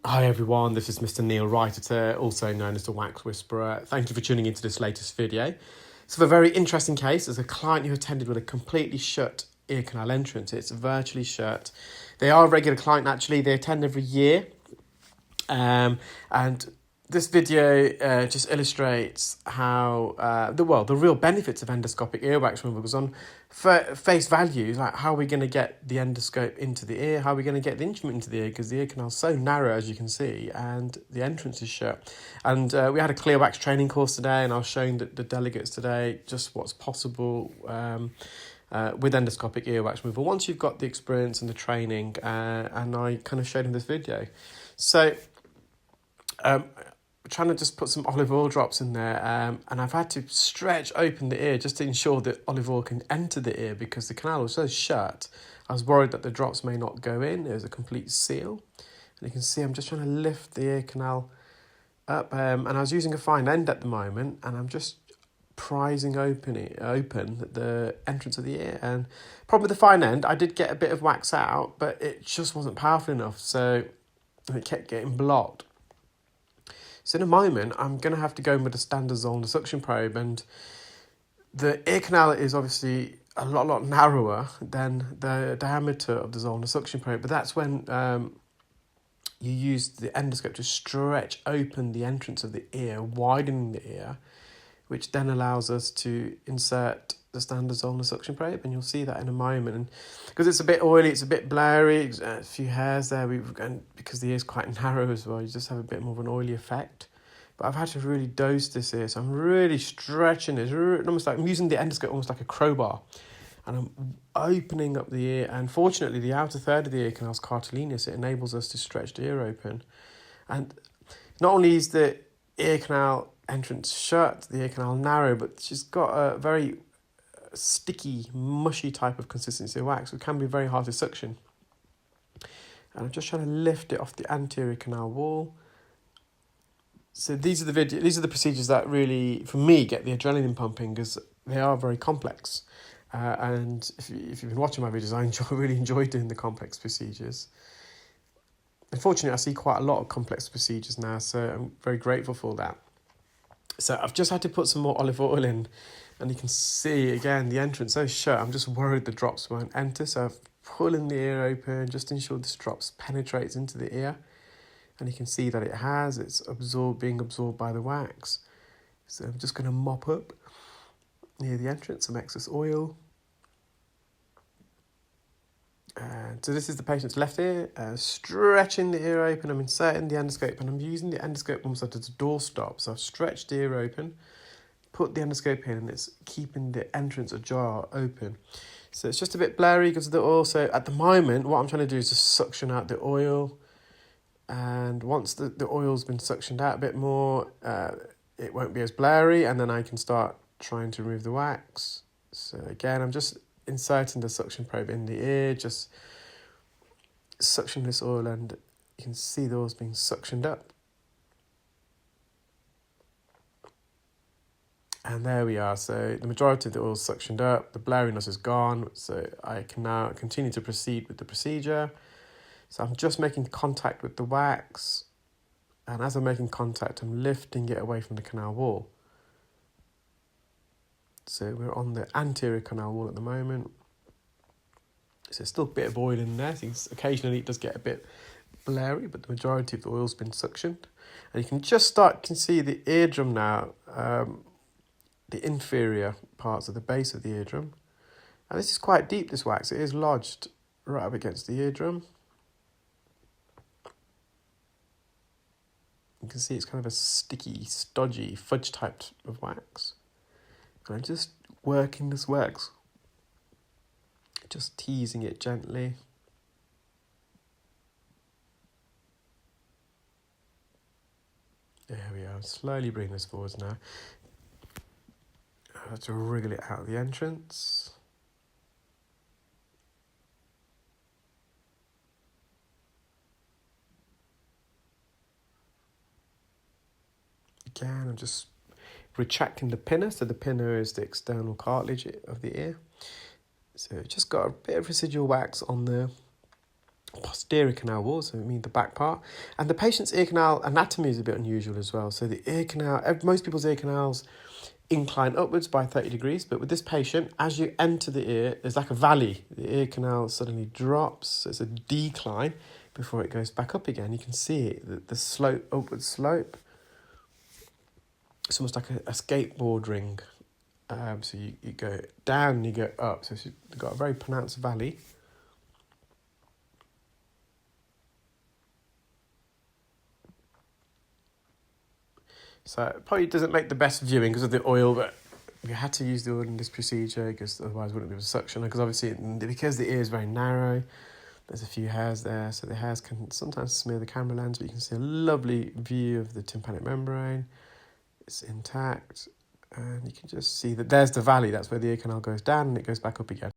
Hi everyone, this is Mr Neel Raithatha, also known as the Wax Whisperer. Thank you for tuning into this latest video. So a very interesting case. There's a client who attended with a completely shut ear canal entrance. It's virtually shut. They are a regular client actually, they attend every year. And this video just illustrates how the real benefits of endoscopic earwax removal, because on face value, like how are we going to get the endoscope into the ear? How are we going to get the instrument into the ear? Because the ear canal is so narrow, as you can see, and the entrance is shut. And we had a clear wax training course today, and I was showing the delegates today just what's possible with endoscopic earwax removal once you've got the experience and the training, and I kind of showed him this video. So trying to just put some olive oil drops in there, and I've had to stretch open the ear just to ensure that olive oil can enter the ear, because the canal was so shut. I was worried that the drops may not go in. It was a complete seal, and you can see I'm just trying to lift the ear canal up, and I was using a fine end at the moment, and I'm just prising open the entrance of the ear. And problem with the fine end, I did get a bit of wax out, but it just wasn't powerful enough, so it kept getting blocked. So in a moment, I'm going to have to go in with a standard Zollner suction probe, and the ear canal is obviously a lot narrower than the diameter of the Zollner suction probe, but that's when you use the endoscope to stretch open the entrance of the ear, widening the ear, which then allows us to insert the standard Zollner suction probe, and you'll see that in a moment. And because it's a bit oily, it's a bit blurry, a few hairs there, and because the ear is quite narrow as well, you just have a bit more of an oily effect. But I've had to really dose this ear, so I'm really stretching it, almost like I'm using the endoscope almost like a crowbar, and I'm opening up the ear. And fortunately, the outer third of the ear canal is cartilaginous. It enables us to stretch the ear open. And not only is the ear canal entrance shut, the ear canal narrow, but she's got a very sticky, mushy type of consistency of wax, which can be very hard to suction. And I'm just trying to lift it off the anterior canal wall. So these are the procedures that really, for me, get the adrenaline pumping, because they are very complex. And if you've been watching my videos, I really enjoy doing the complex procedures. Unfortunately, I see quite a lot of complex procedures now, so I'm very grateful for that. So I've just had to put some more olive oil in, and you can see, again, the entrance is shut. I'm just worried the drops won't enter, so I'm pulling the ear open just to ensure this drops penetrates into the ear. And you can see that it has. It's being absorbed by the wax. So I'm just going to mop up near the entrance some excess oil. And so this is the patient's left ear, stretching the ear open. I'm inserting the endoscope, and I'm using the endoscope almost like it's a doorstop. So I've stretched the ear open, put the endoscope in, and it's keeping the entrance ajar open. So it's just a bit blurry because of the oil. So at the moment, what I'm trying to do is just suction out the oil. And once the oil's been suctioned out a bit more, it won't be as blurry, and then I can start trying to remove the wax. So again, I'm just inserting the suction probe in the ear, just suction this oil, and you can see the oil's being suctioned up. And there we are. So the majority of the oil is suctioned up, the blurriness is gone, so I can now continue to proceed with the procedure. So I'm just making contact with the wax, and as I'm making contact, I'm lifting it away from the canal wall. So we're on the anterior canal wall at the moment. So there's still a bit of oil in there. So occasionally it does get a bit blurry, but the majority of the oil's been suctioned. And you can see the eardrum now, the inferior parts of the base of the eardrum. And this is quite deep, this wax. It is lodged right up against the eardrum. You can see it's kind of a sticky, stodgy, fudge type of wax. And I'm just working this wax, just teasing it gently. There we are. Slowly bring this forwards now. I have to wriggle it out of the entrance. Again, I'm just retracting the pinner. So the pinner is the external cartilage of the ear. So just got a bit of residual wax on the posterior canal wall, so I mean the back part. And the patient's ear canal anatomy is a bit unusual as well. So the ear canal, most people's ear canals incline upwards by 30 degrees, but with this patient, as you enter the ear, there's like a valley. The ear canal suddenly drops, so it's a decline before it goes back up again. You can see it, the slope, upward slope. It's almost like a skateboard ring. So you go down and you go up. So you've got a very pronounced valley. So it probably doesn't make the best viewing because of the oil, but we had to use the oil in this procedure because otherwise it wouldn't be able to suction. Because obviously, because the ear is very narrow, there's a few hairs there, so the hairs can sometimes smear the camera lens, but you can see a lovely view of the tympanic membrane. It's intact, and you can just see that there's the valley. That's where the ear canal goes down and it goes back up again.